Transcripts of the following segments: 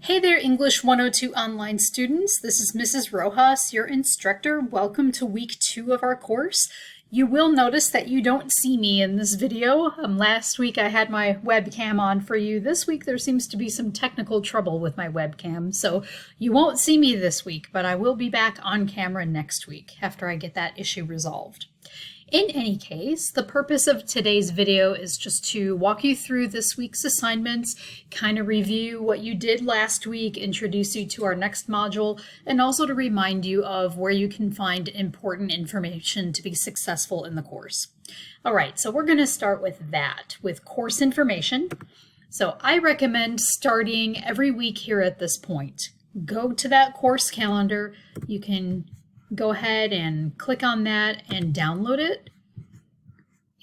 Hey there, English 102 online students. This is Mrs. Rojas, your instructor. Welcome to week 2 of our course. You will notice that you don't see me in this video. Last week I had my webcam on for you. This week there seems to be some technical trouble with my webcam, so you won't see me this week, but I will be back on camera next week after I get that issue resolved. In any case, the purpose of today's video is just to walk you through this week's assignments, kind of review what you did last week, introduce you to our next module, and also to remind you of where you can find important information to be successful in the course. All right, so we're going to start with that, with course information. So I recommend starting every week here at this point. Go to that course calendar. You can go ahead and click on that and download it.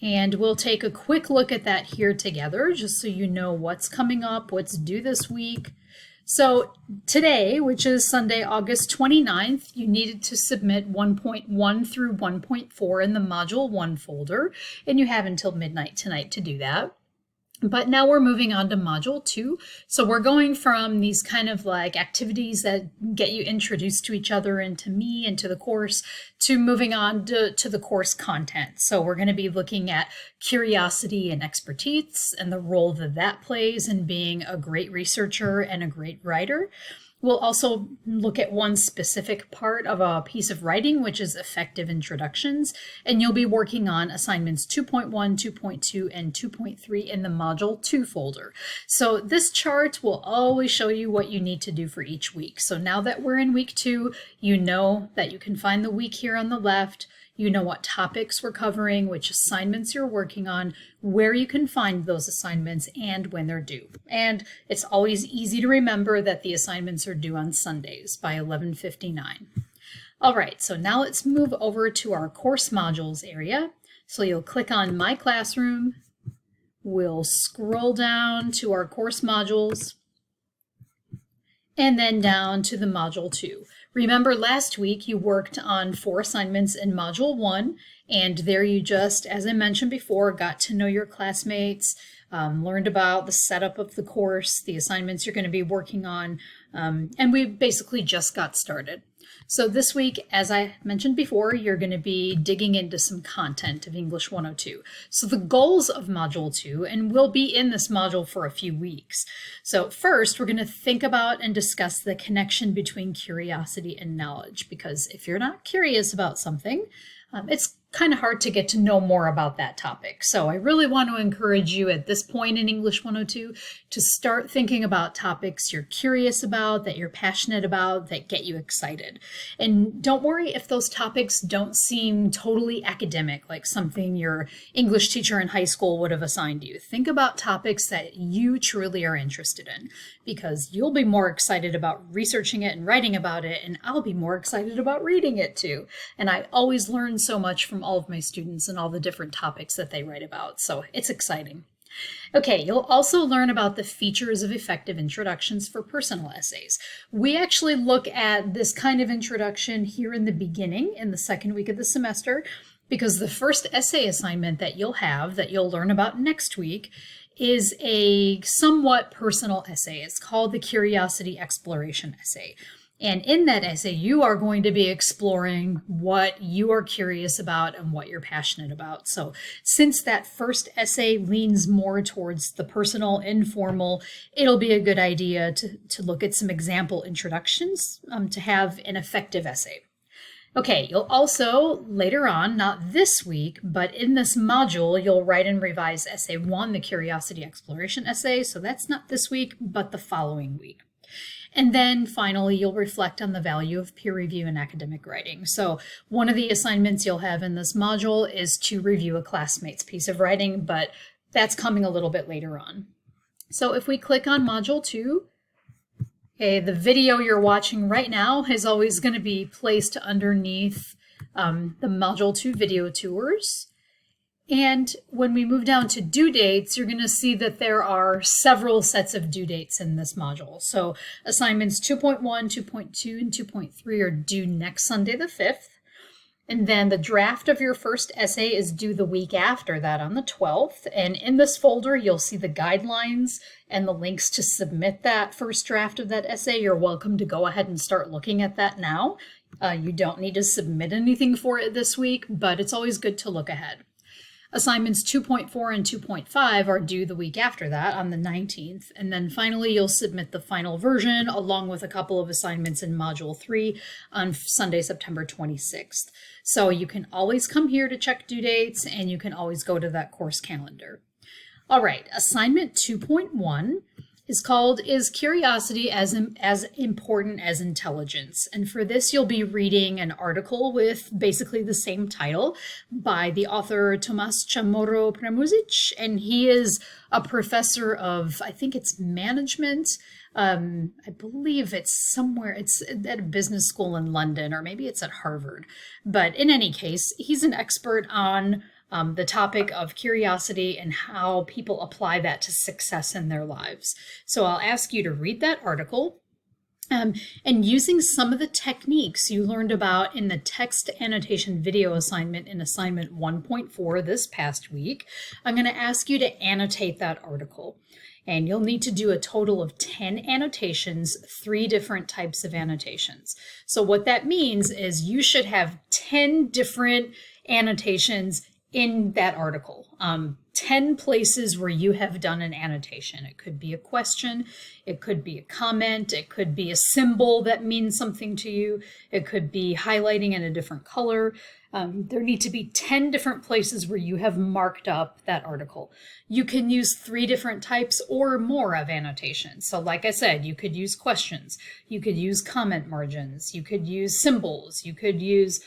And we'll take a quick look at that here together, just so you know what's coming up, what's due this week. So today, which is Sunday, August 29th, you needed to submit 1.1 through 1.4 in the Module 1 folder, and you have until midnight tonight to do that. But now we're moving on to Module 2. So we're going from these kind of like activities that get you introduced to each other and to me and to the course to moving on to the course content. So we're going to be looking at curiosity and expertise and the role that that plays in being a great researcher and a great writer. We'll also look at one specific part of a piece of writing, which is effective introductions, and you'll be working on assignments 2.1, 2.2, and 2.3 in the Module 2 folder. So this chart will always show you what you need to do for each week. So now that we're in week 2, you know that you can find the week here on the left. You know what topics we're covering, which assignments you're working on, where you can find those assignments, and when they're due. And it's always easy to remember that the assignments are due on Sundays by 11:59. All right, so now let's move over to our course modules area. So you'll click on My Classroom. We'll scroll down to our course modules, and then down to the Module 2. Remember last week you worked on 4 assignments in Module 1, and there you just, as I mentioned before, got to know your classmates, learned about the setup of the course, the assignments you're going to be working on, and we basically just got started. So this week, as I mentioned before, you're going to be digging into some content of English 102. So the goals of Module 2, and we'll be in this module for a few weeks. So first, we're going to think about and discuss the connection between curiosity and knowledge, because if you're not curious about something, it's kind of hard to get to know more about that topic. So I really want to encourage you at this point in English 102 to start thinking about topics you're curious about, that you're passionate about, that get you excited. And don't worry if those topics don't seem totally academic, like something your English teacher in high school would have assigned you. Think about topics that you truly are interested in, because you'll be more excited about researching it and writing about it, and I'll be more excited about reading it too. And I always learn so much from all of my students and all the different topics that they write about, so it's exciting. Okay, you'll also learn about the features of effective introductions for personal essays. We actually look at this kind of introduction here in the beginning, in the second week of the semester, because the first essay assignment that you'll learn about next week is a somewhat personal essay. It's called the Curiosity Exploration Essay. And in that essay, you are going to be exploring what you are curious about and what you're passionate about. So since that first essay leans more towards the personal, informal, it'll be a good idea to look at some example introductions to have an effective essay. Okay, you'll also, later on, not this week, but in this module, you'll write and revise Essay 1, the Curiosity Exploration Essay. So that's not this week, but the following week. And then finally, you'll reflect on the value of peer review in academic writing. So one of the assignments you'll have in this module is to review a classmate's piece of writing, but that's coming a little bit later on. So if we click on Module 2, okay, the video you're watching right now is always going to be placed underneath the Module 2 video tours. And when we move down to due dates, you're going to see that there are several sets of due dates in this module. So assignments 2.1, 2.2, and 2.3 are due next Sunday the 5th. And then the draft of your first essay is due the week after that on the 12th. And in this folder, you'll see the guidelines and the links to submit that first draft of that essay. You're welcome to go ahead and start looking at that now. You don't need to submit anything for it this week, but it's always good to look ahead. Assignments 2.4 and 2.5 are due the week after that on the 19th. And then finally, you'll submit the final version along with a couple of assignments in Module 3 on Sunday, September 26th. So you can always come here to check due dates, and you can always go to that course calendar. All right, assignment 2.1 is called Is Curiosity as Important as Intelligence? And for this, you'll be reading an article with basically the same title by the author Tomas Chamorro Premuzic, and he is a professor of, I think it's management. I believe it's somewhere, it's at a business school in London, or maybe it's at Harvard. But in any case, he's an expert on the topic of curiosity and how people apply that to success in their lives. So I'll ask you to read that article. And using some of the techniques you learned about in the text annotation video assignment in assignment 1.4 this past week, I'm going to ask you to annotate that article. And you'll need to do a total of 10 annotations, 3 different types of annotations. So what that means is you should have 10 different annotations in that article. 10 places where you have done an annotation. It could be a question, it could be a comment, it could be a symbol that means something to you, it could be highlighting in a different color. There need to be 10 different places where you have marked up that article. You can use 3 different types or more of annotations. So like I said, you could use questions, you could use comment margins, you could use symbols, you could use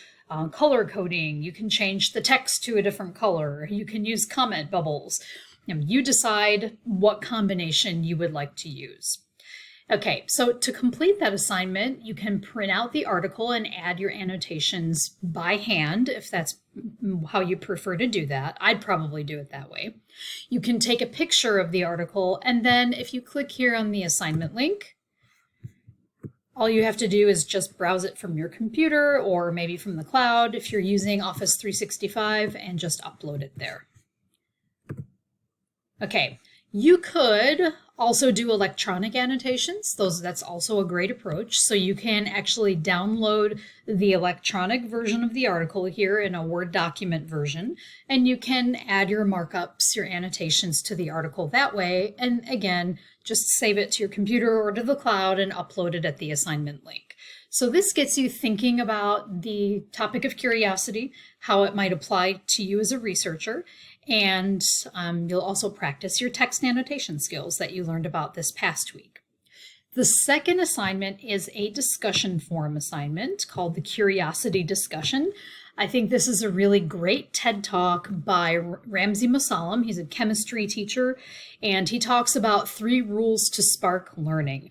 color coding, you can change the text to a different color, you can use comment bubbles. You decide what combination you would like to use. Okay, so to complete that assignment, you can print out the article and add your annotations by hand if that's how you prefer to do that. I'd probably do it that way. You can take a picture of the article, and then if you click here on the assignment link, all you have to do is just browse it from your computer or maybe from the cloud if you're using Office 365 and just upload it there. Okay, you could also do electronic annotations. That's also a great approach. So you can actually download the electronic version of the article here in a Word document version, and you can add your markups, your annotations to the article that way. And again, just save it to your computer or to the cloud and upload it at the assignment link. So this gets you thinking about the topic of curiosity, how it might apply to you as a researcher, and you'll also practice your text annotation skills that you learned about this past week. The second assignment is a discussion forum assignment called the Curiosity Discussion. I think this is a really great TED Talk by Ramsey Musallam. He's a chemistry teacher, and he talks about 3 rules to spark learning.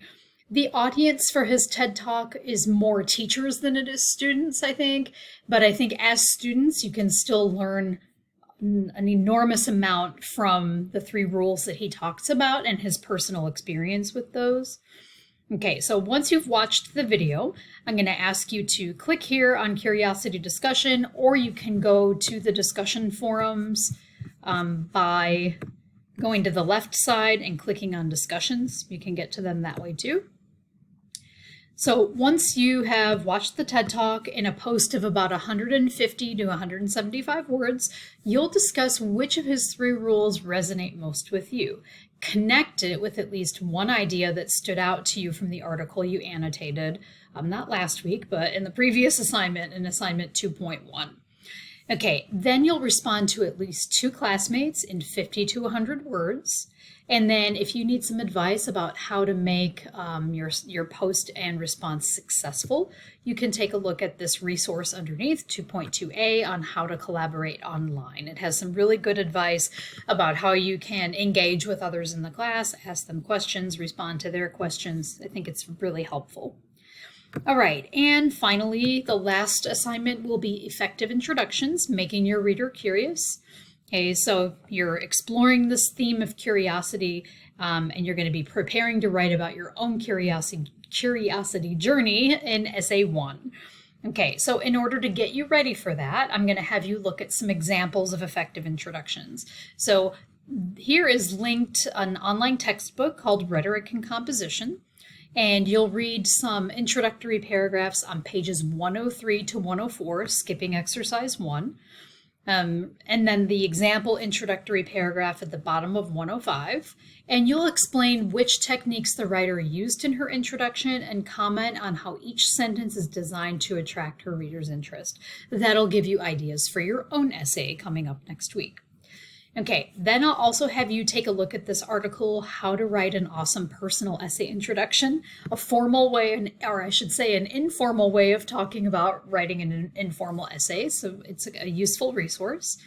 The audience for his TED Talk is more teachers than it is students, I think. But I think as students, you can still learn an enormous amount from the 3 rules that he talks about and his personal experience with those. Okay, so once you've watched the video, I'm going to ask you to click here on Curiosity Discussion, or you can go to the discussion forums by going to the left side and clicking on discussions. You can get to them that way too. So once you have watched the TED Talk in a post of about 150 to 175 words, you'll discuss which of his 3 rules resonate most with you. Connect it with at least one idea that stood out to you from the article you annotated, not last week, but in the previous assignment, in assignment 2.1. Okay, then you'll respond to at least 2 classmates in 50 to 100 words. And then if you need some advice about how to make your post and response successful, you can take a look at this resource underneath, 2.2a, on how to collaborate online. It has some really good advice about how you can engage with others in the class, ask them questions, respond to their questions. I think it's really helpful. All right, and finally, the last assignment will be effective introductions, making your reader curious. Okay, so you're exploring this theme of curiosity, and you're going to be preparing to write about your own curiosity journey in Essay 1. Okay, so in order to get you ready for that, I'm going to have you look at some examples of effective introductions. So here is linked an online textbook called Rhetoric and Composition, and you'll read some introductory paragraphs on pages 103 to 104, skipping exercise 1. And then the example introductory paragraph at the bottom of 105, and you'll explain which techniques the writer used in her introduction and comment on how each sentence is designed to attract her reader's interest. That'll give you ideas for your own essay coming up next week. Okay, then I'll also have you take a look at this article, How to Write an Awesome Personal Essay Introduction, a formal way, or I should say an informal way of talking about writing an informal essay, so it's a useful resource.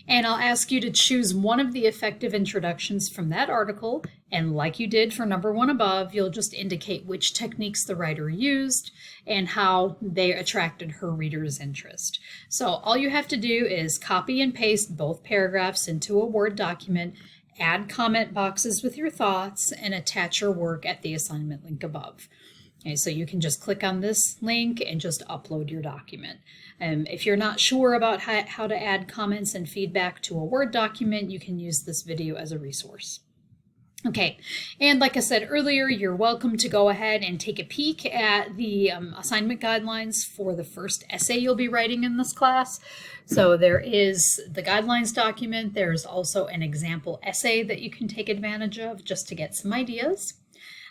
And I'll ask you to choose one of the effective introductions from that article, and like you did for number 1 above, you'll just indicate which techniques the writer used and how they attracted her reader's interest. So all you have to do is copy and paste both paragraphs into a Word document, add comment boxes with your thoughts, and attach your work at the assignment link above. Okay, so you can just click on this link and just upload your document. If you're not sure about how to add comments and feedback to a Word document, you can use this video as a resource. Okay, and like I said earlier, you're welcome to go ahead and take a peek at the assignment guidelines for the first essay you'll be writing in this class. So there is the guidelines document. There's also an example essay that you can take advantage of just to get some ideas.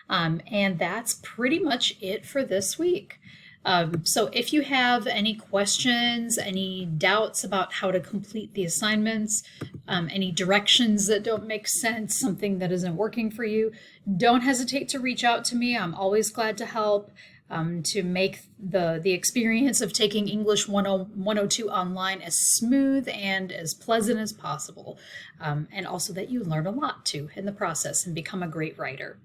And that's pretty much it for this week. So if you have any questions, any doubts about how to complete the assignments, any directions that don't make sense, something that isn't working for you, don't hesitate to reach out to me. I'm always glad to help to make the experience of taking English 102 online as smooth and as pleasant as possible. And also that you learn a lot too in the process and become a great writer.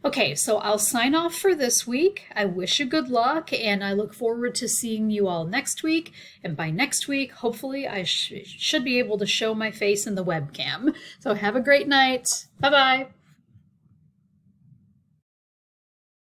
Okay, so I'll sign off for this week. I wish you good luck, and I look forward to seeing you all next week. And by next week, hopefully I should be able to show my face in the webcam. So have a great night. Bye-bye.